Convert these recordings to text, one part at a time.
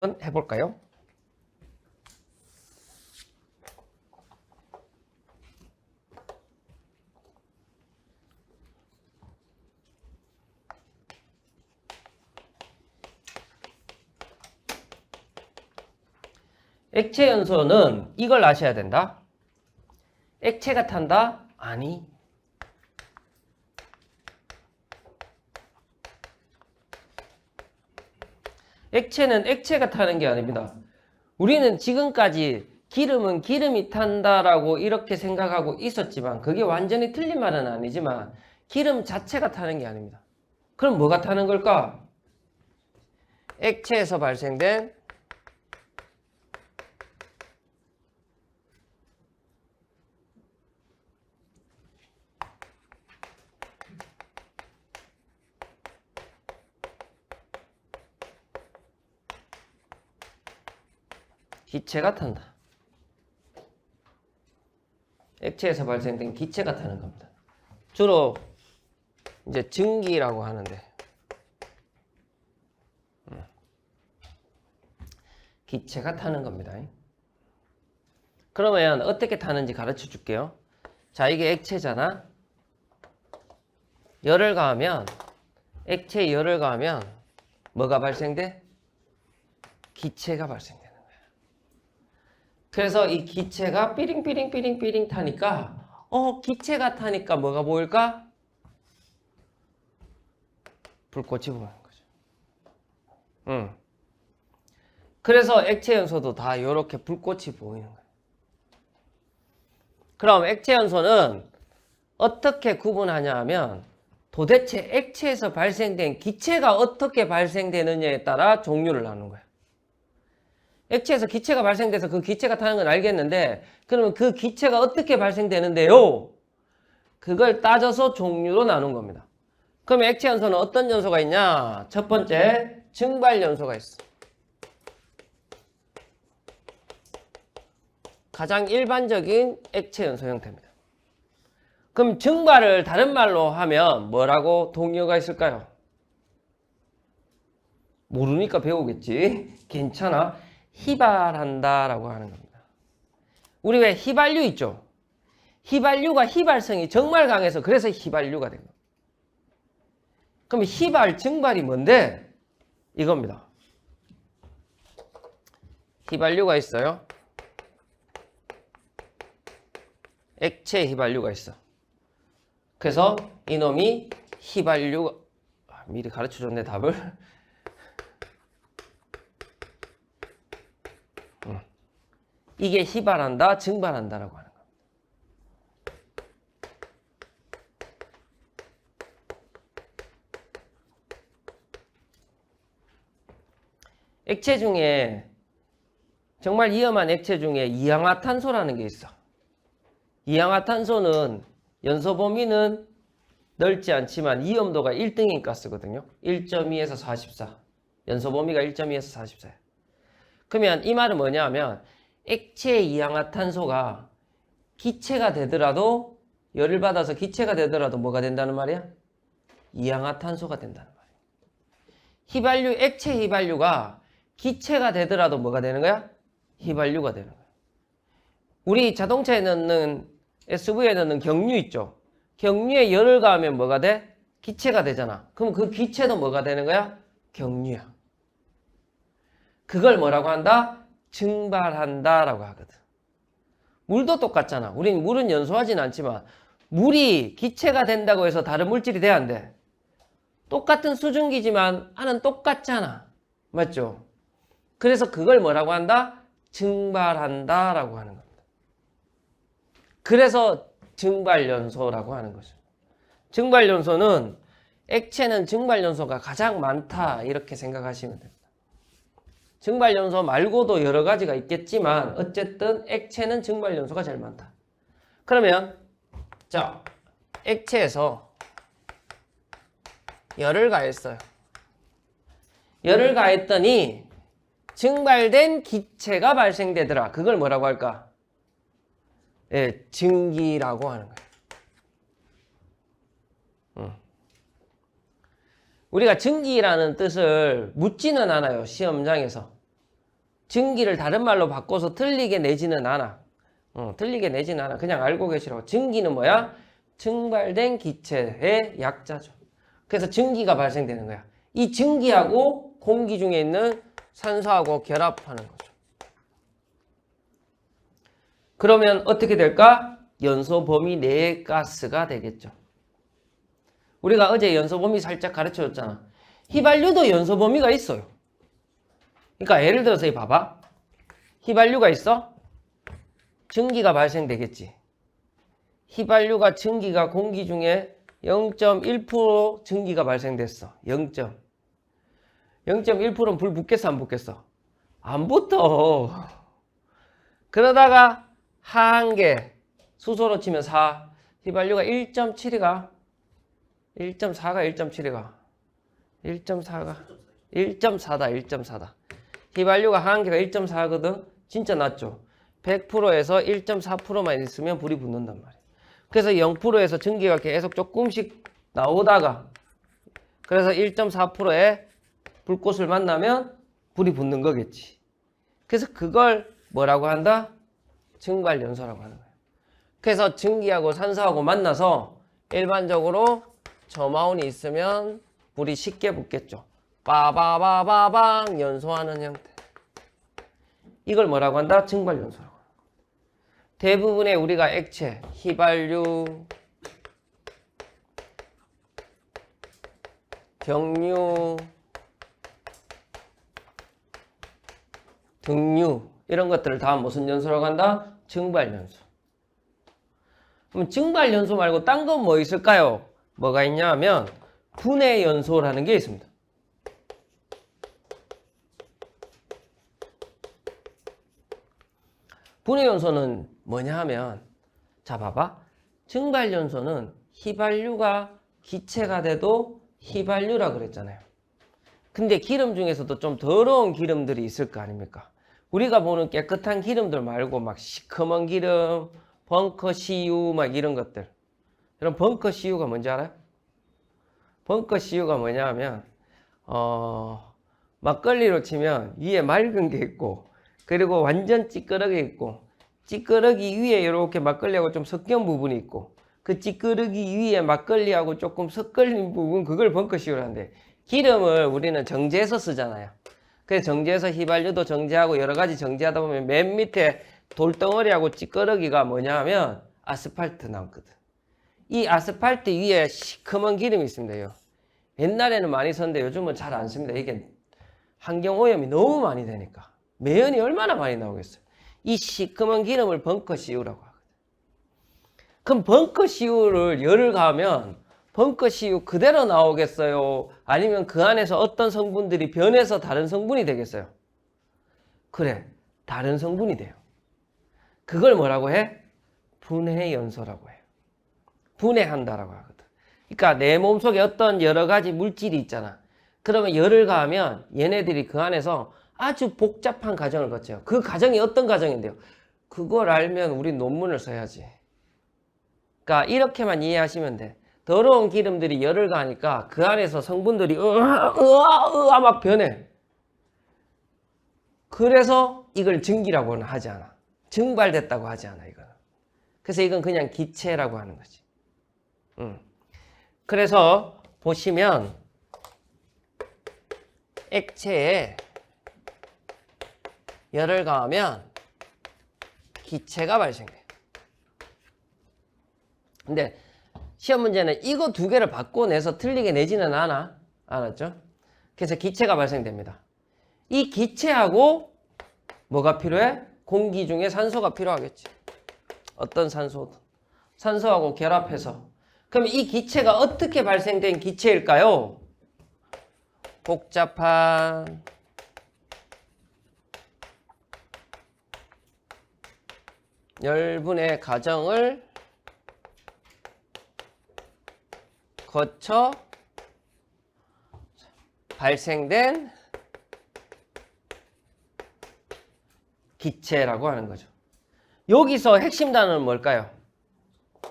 한번 해볼까요? 액체 연소는 이걸 아셔야 된다. 액체가 탄다? 아니. 액체는 액체가 타는 게 아닙니다. 우리는 지금까지 기름은 기름이 탄다라고 이렇게 생각하고 있었지만 그게 완전히 틀린 말은 아니지만 기름 자체가 타는 게 아닙니다. 그럼 뭐가 타는 걸까? 액체에서 발생된 기체가 탄다. 액체에서 발생된 기체가 타는 겁니다. 주로 이제 증기라고 하는데 기체가 타는 겁니다. 그러면 어떻게 타는지 가르쳐 줄게요. 자, 이게 액체잖아. 열을 가하면 액체에 열을 가하면 뭐가 발생돼? 기체가 발생되는 거야. 그래서 이 기체가 삐링삐링삐링삐링 타니까 기체가 타니까 뭐가 보일까? 불꽃이 보이는 거죠. 그래서 액체 연소도 다 이렇게 불꽃이 보이는 거예요. 그럼 액체 연소는 어떻게 구분하냐 하면 도대체 액체에서 발생된 기체가 어떻게 발생되느냐에 따라 종류를 나누는 거예요. 액체에서 기체가 발생돼서 그 기체가 타는 건 알겠는데 그러면 그 기체가 어떻게 발생되는데요? 그걸 따져서 종류로 나눈 겁니다. 그럼 액체 연소는 어떤 연소가 있냐? 첫 번째, 증발 연소가 있어. 가장 일반적인 액체 연소 형태입니다. 그럼 증발을 다른 말로 하면 뭐라고 동의어가 있을까요? 모르니까 배우겠지. 괜찮아. 휘발한다 라고 하는 겁니다. 우리 왜 휘발유 있죠? 휘발유가 휘발성이 정말 강해서 그래서 휘발유가 된 겁니다. 그럼 휘발, 증발이 뭔데? 이겁니다. 휘발유가 있어요. 액체 휘발유가 있어. 그래서 이놈이 휘발유, 미리 가르쳐줬네 답을. 이게 휘발한다, 증발한다라고 하는 겁니다. 액체 중에 정말 위험한 액체 중에 이氧화탄소라는 게 있어. 이氧화탄소는 연소 범위는 넓지 않지만 위험도가 1등인 가스거든요. 1.2에서 44. 연소 범위가 1.2에서 44예요. 그러면 이 말은 뭐냐 하면 액체 이氧화탄소가 기체가 되더라도 열을 받아서 기체가 되더라도 뭐가 된다는 말이야? 이氧화탄소가 된다는 말이야. 휘발유, 액체 휘발유가 기체가 되더라도 뭐가 되는 거야? 휘발유가 되는 거야. 우리 자동차에 넣는 SUV에 넣는 경유 있죠? 경유에 열을 가하면 뭐가 돼? 기체가 되잖아. 그럼 그 기체도 뭐가 되는 거야? 경유야. 그걸 뭐라고 한다? 증발한다 라고 하거든. 물도 똑같잖아. 우린 물은 연소하진 않지만 물이 기체가 된다고 해서 다른 물질이 돼야 안 돼. 똑같은 수증기지만 안은 똑같잖아. 맞죠? 그래서 그걸 뭐라고 한다? 증발한다 라고 하는 겁니다. 그래서 증발연소라고 하는 거죠. 증발연소는 액체는 증발연소가 가장 많다 이렇게 생각하시면 됩니다. 증발연소 말고도 여러 가지가 있겠지만 어쨌든 액체는 증발연소가 제일 많다. 그러면 자, 액체에서 열을 가했어요. 열을 가했더니 증발된 기체가 발생되더라. 그걸 뭐라고 할까? 예, 증기라고 하는 거예요. 우리가 증기라는 뜻을 묻지는 않아요. 시험장에서. 증기를 다른 말로 바꿔서 틀리게 내지는 않아. 틀리게 내지는 않아. 그냥 알고 계시라고. 증기는 뭐야? 증발된 기체의 약자죠. 그래서 증기가 발생되는 거야. 이 증기하고 공기 중에 있는 산소하고 결합하는 거죠. 그러면 어떻게 될까? 연소 범위 내의 가스가 되겠죠. 우리가 어제 연소 범위 살짝 가르쳐줬잖아. 휘발유도 연소 범위가 있어요. 그러니까 예를 들어서 이 봐봐. 휘발유가 있어? 증기가 발생되겠지. 휘발유가 증기가 공기 중에 0.1% 증기가 발생됐어. 0.1%는 불 붙겠어, 안 붙겠어? 안 붙어. 그러다가 한개 수소로 치면 4, 휘발유가 1.7이가 1.4가 1.7이가 1.4가 1.4다 1.4다. 휘발유가 한개가 1.4거든. 진짜 낮죠. 100%에서 1.4%만 있으면 불이 붙는단 말이에요. 그래서 0%에서 증기가 계속 조금씩 나오다가 그래서 1.4%의 불꽃을 만나면 불이 붙는 거겠지. 그래서 그걸 뭐라고 한다? 증발연소라고 하는 거예요. 그래서 증기하고 산소하고 만나서 일반적으로 저마운이 있으면 불이 쉽게 붙겠죠. 빠바바바방 연소하는 형태. 이걸 뭐라고 한다? 증발연소라고. 대부분의 우리가 액체, 휘발유, 경유, 등유 이런 것들을 다 무슨 연소라고 한다? 증발연소. 그럼 증발연소 말고 딴 건 뭐 있을까요? 뭐가 있냐면 분해연소라는 게 있습니다. 분해연소는 뭐냐 하면 자 봐봐. 증발연소는 휘발유가 기체가 돼도 휘발유라 그랬잖아요. 근데 기름 중에서도 좀 더러운 기름들이 있을 거 아닙니까? 우리가 보는 깨끗한 기름들 말고 막 시커먼 기름, 벙커CU 막 이런 것들. 여러분 벙커CU가 뭔지 알아요? 벙커CU가 뭐냐 하면 막걸리로 치면 위에 맑은 게 있고 그리고 완전 찌끄러기 있고 찌끄러기 위에 이렇게 막걸리하고 좀 섞인 부분이 있고 그 찌끄러기 위에 막걸리하고 조금 섞인 부분 그걸 벙커CU라는데 기름을 우리는 정제해서 쓰잖아요. 그래서 정제해서 휘발유도 정제하고 여러 가지 정제하다 보면 맨 밑에 돌덩어리하고 찌끄러기가 뭐냐 하면 아스팔트 나왔거든. 이 아스팔트 위에 시커먼 기름이 있습니다. 옛날에는 많이 썼는데 요즘은 잘 안 씁니다. 이게 환경오염이 너무 많이 되니까. 매연이 얼마나 많이 나오겠어요. 이 시커먼 기름을 벙커CU라고 하거든. 그럼 벙커CU를 열을 가하면 벙커CU 그대로 나오겠어요? 아니면 그 안에서 어떤 성분들이 변해서 다른 성분이 되겠어요? 그래, 다른 성분이 돼요. 그걸 뭐라고 해? 분해연소라고 해요. 분해한다라고 하거든. 그러니까 내 몸속에 어떤 여러 가지 물질이 있잖아. 그러면 열을 가하면 얘네들이 그 안에서 아주 복잡한 과정을 거쳐요. 그 과정이 어떤 과정인데요? 그걸 알면 우리 논문을 써야지. 그러니까 이렇게만 이해하시면 돼. 더러운 기름들이 열을 가하니까 그 안에서 성분들이 막 변해. 그래서 이걸 증기라고는 하지 않아. 증발됐다고 하지 않아, 이거는. 그래서 이건 그냥 기체라고 하는 거지. 그래서 보시면 액체에 열을 가하면 기체가 발생돼요. 근데 시험 문제는 이거 두 개를 바꿔내서 틀리게 내지는 않아. 알았죠? 그래서 기체가 발생됩니다. 이 기체하고 뭐가 필요해? 공기 중에 산소가 필요하겠지. 어떤 산소든. 산소하고 결합해서. 그럼 이 기체가 어떻게 발생된 기체일까요? 복잡한 열분의 과정을 거쳐 발생된 기체라고 하는 거죠. 여기서 핵심 단어는 뭘까요?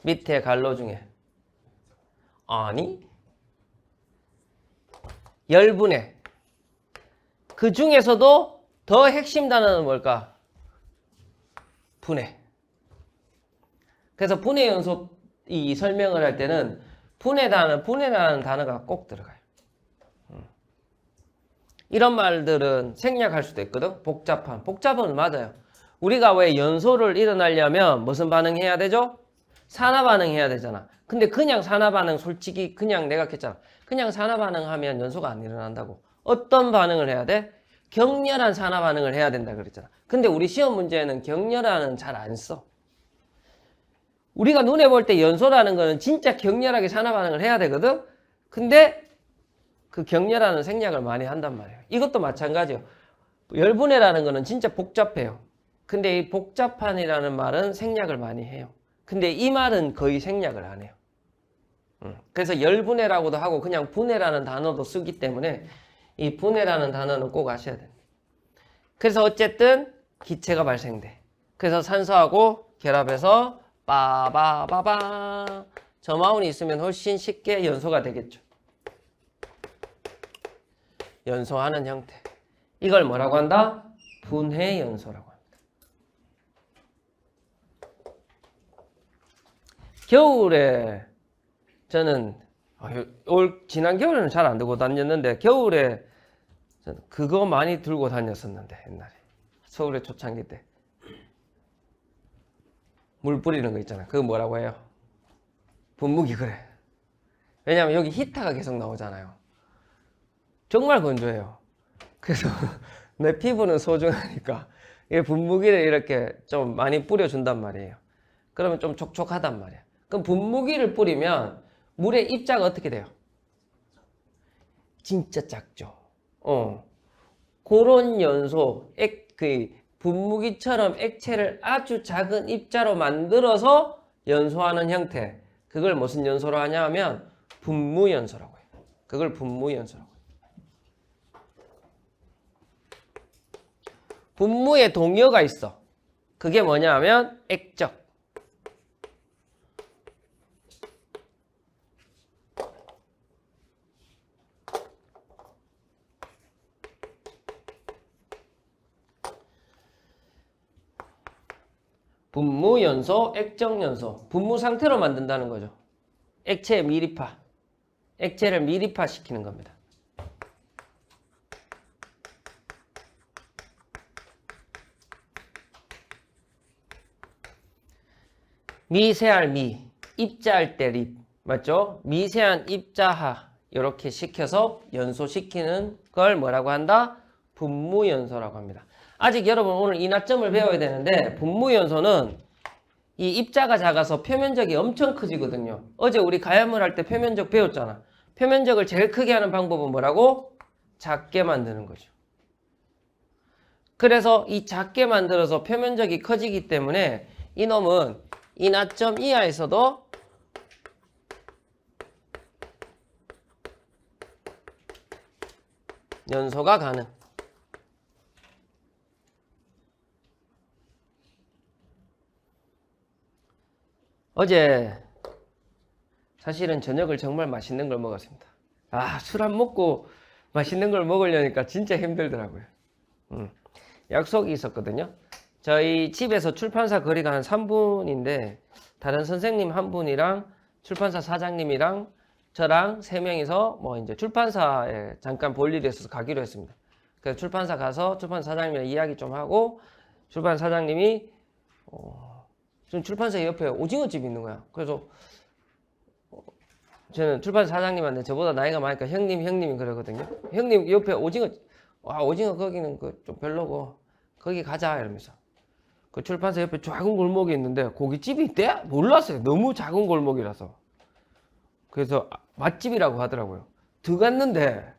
밑에 갈로 중에. 아니, 열분해. 그 중에서도 더 핵심 단어는 뭘까? 분해. 그래서 분해 연소 이 설명을 할 때는 분해라는 단어가 꼭 들어가요. 이런 말들은 생략할 수도 있거든. 복잡은 맞아요. 우리가 왜 연소를 일어나려면 무슨 반응해야 되죠? 산화 반응해야 되잖아. 근데 그냥 산화 반응 솔직히 그냥 내가 했잖아. 그냥 산화 반응하면 연소가 안 일어난다고. 어떤 반응을 해야 돼? 격렬한 산화 반응을 해야 된다 그랬잖아. 근데 우리 시험 문제는 격렬한은 잘 안 써. 우리가 눈에 볼 때 연소라는 거는 진짜 격렬하게 산화 반응을 해야 되거든. 근데 그 격렬한은 생략을 많이 한단 말이에요. 이것도 마찬가지예요. 열분해라는 거는 진짜 복잡해요. 근데 이 복잡한이라는 말은 생략을 많이 해요. 근데 이 말은 거의 생략을 안 해요. 그래서 열분해라고도 하고 그냥 분해라는 단어도 쓰기 때문에 이 분해라는 단어는 꼭 아셔야 돼요. 그래서 어쨌든 기체가 발생돼. 그래서 산소하고 결합해서 빠바바바 점화운이 있으면 훨씬 쉽게 연소가 되겠죠. 연소하는 형태. 이걸 뭐라고 한다? 분해 연소라고 합니다. 겨울에 저는 지난 겨울에는 잘 안 들고 다녔는데 겨울에 저는 그거 많이 들고 다녔었는데 옛날에 서울의 초창기 때 물 뿌리는 거 있잖아. 그거 뭐라고 해요? 분무기. 그래. 왜냐면 여기 히터가 계속 나오잖아요. 정말 건조해요. 그래서 내 피부는 소중하니까 이 분무기를 이렇게 좀 많이 뿌려준단 말이에요. 그러면 좀 촉촉하단 말이에요. 그럼 분무기를 뿌리면 물의 입자가 어떻게 돼요? 진짜 작죠. 그런 연소, 분무기처럼 액체를 아주 작은 입자로 만들어서 연소하는 형태. 그걸 무슨 연소로 하냐 하면 분무연소라고 해요. 그걸 분무연소라고 해요. 분무에 동요가 있어. 그게 뭐냐 하면 액적. 분무연소, 액정연소. 분무 상태로 만든다는 거죠. 액체 미립화. 액체를 미립화 시키는 겁니다. 미세할 미, 입자할 때 립. 맞죠? 미세한 입자하. 이렇게 시켜서 연소시키는 걸 뭐라고 한다? 분무연소라고 합니다. 아직 여러분 오늘 인화점을 배워야 되는데 분무연소는 이 입자가 작아서 표면적이 엄청 커지거든요. 어제 우리 가연물 할 때 표면적 배웠잖아. 표면적을 제일 크게 하는 방법은 뭐라고? 작게 만드는 거죠. 그래서 이 작게 만들어서 표면적이 커지기 때문에 이놈은 인화점 이하에서도 연소가 가능. 어제 사실은 저녁을 정말 맛있는 걸 먹었습니다. 술 안 먹고 맛있는 걸 먹으려니까 진짜 힘들더라고요. 약속이 있었거든요. 저희 집에서 출판사 거리가 한 3분인데 다른 선생님 한 분이랑 출판사 사장님이랑 저랑 3명이서 뭐 이제 출판사에 잠깐 볼 일이 있어서 가기로 했습니다. 그래서 출판사 가서 출판사 사장님이랑 이야기 좀 하고 출판사 사장님이 좀 출판사 옆에 오징어집이 있는 거야. 그래서 저는 출판사 사장님한테 저보다 나이가 많으니까 형님이 그러거든요. 형님 옆에 오징어 거기는 좀 별로고 거기 가자 이러면서 그 출판사 옆에 작은 골목이 있는데 고깃집이 있대? 몰랐어요. 너무 작은 골목이라서. 그래서 맛집이라고 하더라고요. 들어갔는데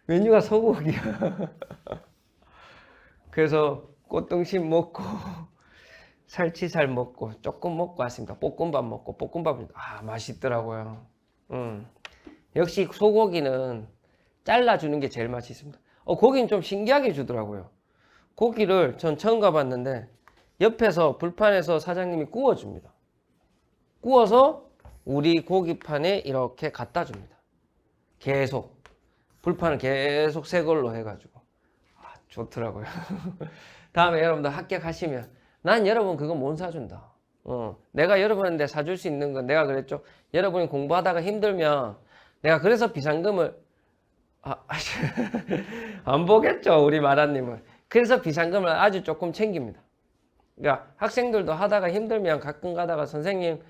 메뉴가 소고기야. 그래서 꽃등심 먹고 살치살 먹고 조금 먹고 왔습니다. 볶음밥 먹고 볶음밥이 맛있더라고요. 역시 소고기는 잘라주는 게 제일 맛있습니다. 고기는 좀 신기하게 주더라고요. 고기를 전 처음 가봤는데 옆에서 불판에서 사장님이 구워줍니다. 구워서 우리 고기판에 이렇게 갖다 줍니다. 계속 불판을 계속 새 걸로 해가지고 좋더라고요. 다음에 여러분들 합격하시면 난 여러분 그거 못 사준다. 내가 여러분한테 사줄 수 있는 건 내가 그랬죠. 여러분이 공부하다가 힘들면 내가 그래서 비상금을 안 보겠죠. 우리 마라님은. 그래서 비상금을 아주 조금 챙깁니다. 그러니까 학생들도 하다가 힘들면 가끔 가다가 선생님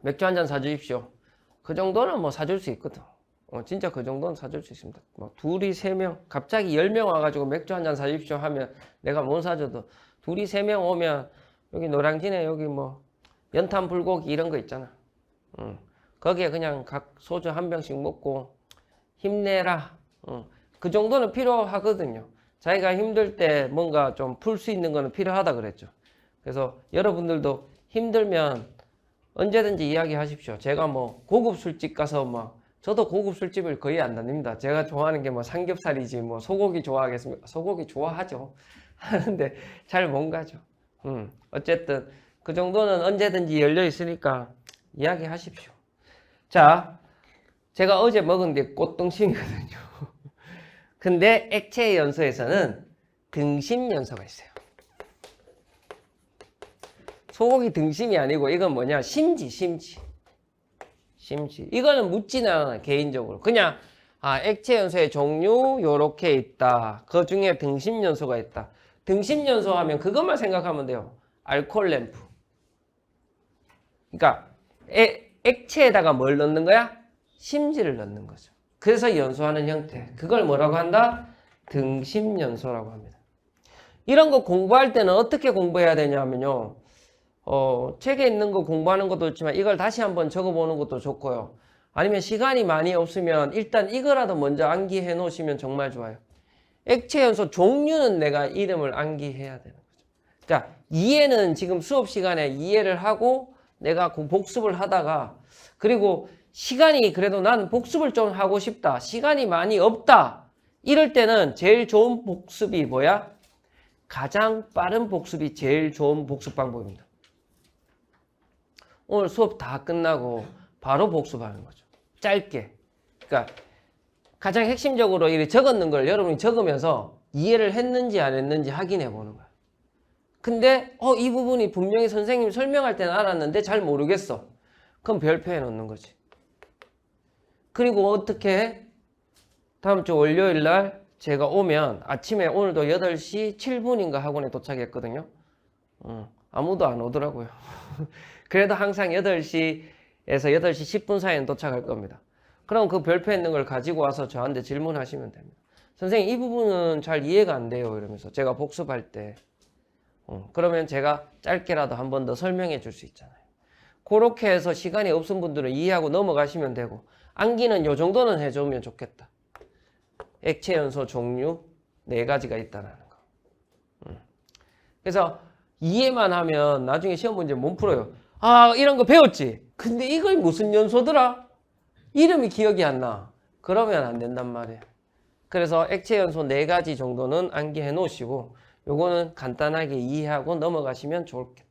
맥주 한 잔 사주십시오. 그 정도는 뭐 사줄 수 있거든. 진짜 그 정도는 사줄 수 있습니다. 뭐 둘이 3명 갑자기 10명 와가지고 맥주 한 잔 사주십시오 하면 내가 못 사줘도 둘이 3명 오면 여기 노량진에 여기 뭐 연탄 불고기 이런 거 있잖아. 거기에 그냥 각 소주 한 병씩 먹고 힘내라. 그 정도는 필요하거든요. 자기가 힘들 때 뭔가 좀 풀 수 있는 거는 필요하다 그랬죠. 그래서 여러분들도 힘들면 언제든지 이야기하십시오. 제가 뭐 고급 술집 가서 막 저도 고급 술집을 거의 안 다닙니다. 제가 좋아하는 게 뭐 삼겹살이지 뭐 소고기 좋아하겠습니까? 소고기 좋아하죠. 하는데 잘 못 가죠. 어쨌든 그 정도는 언제든지 열려 있으니까 이야기하십시오. 자, 제가 어제 먹은 게 꽃등심이거든요. 근데 액체 연소에서는 등심 연소가 있어요. 소고기 등심이 아니고 이건 뭐냐? 심지. 이거는 묻지는 않아요. 개인적으로. 그냥 액체 연소의 종류 요렇게 있다. 그 중에 등심 연소가 있다. 등심 연소 하면 그것만 생각하면 돼요. 알코올 램프. 그러니까 액체에다가 뭘 넣는 거야? 심지를 넣는 거죠. 그래서 연소하는 형태. 그걸 뭐라고 한다? 등심 연소라고 합니다. 이런 거 공부할 때는 어떻게 공부해야 되냐면요. 책에 있는 거 공부하는 것도 좋지만 이걸 다시 한번 적어보는 것도 좋고요. 아니면 시간이 많이 없으면 일단 이거라도 먼저 암기해 놓으시면 정말 좋아요. 액체 연소 종류는 내가 이름을 암기해야 되는 거죠. 자, 이해는 지금 수업 시간에 이해를 하고 내가 복습을 하다가 그리고 시간이 그래도 난 복습을 좀 하고 싶다. 시간이 많이 없다. 이럴 때는 제일 좋은 복습이 뭐야? 가장 빠른 복습이 제일 좋은 복습 방법입니다. 오늘 수업 다 끝나고 바로 복습하는 거죠. 짧게. 그러니까 가장 핵심적으로 이렇게 적었는 걸 여러분이 적으면서 이해를 했는지 안 했는지 확인해 보는 거야. 근데 이 부분이 분명히 선생님이 설명할 때는 알았는데 잘 모르겠어. 그럼 별표해 놓는 거지. 그리고 어떻게 해? 다음 주 월요일 날 제가 오면 아침에 오늘도 8시 7분인가 학원에 도착했거든요. 아무도 안 오더라고요. 그래도 항상 8시에서 8시 10분 사이에 도착할 겁니다. 그럼 그 별표 있는 걸 가지고 와서 저한테 질문하시면 됩니다. 선생님, 이 부분은 잘 이해가 안 돼요. 이러면서 제가 복습할 때. 그러면 제가 짧게라도 한 번 더 설명해 줄 수 있잖아요. 그렇게 해서 시간이 없은 분들은 이해하고 넘어가시면 되고, 암기는 요 정도는 해주면 좋겠다. 액체 연소 종류 4가지가 있다는 거. 그래서 이해만 하면 나중에 시험 문제 못 풀어요. 이런 거 배웠지? 근데 이걸 무슨 연소더라? 이름이 기억이 안 나. 그러면 안 된단 말이에요. 그래서 액체 연소 4가지 정도는 암기해 놓으시고 요거는 간단하게 이해하고 넘어가시면 좋겠다.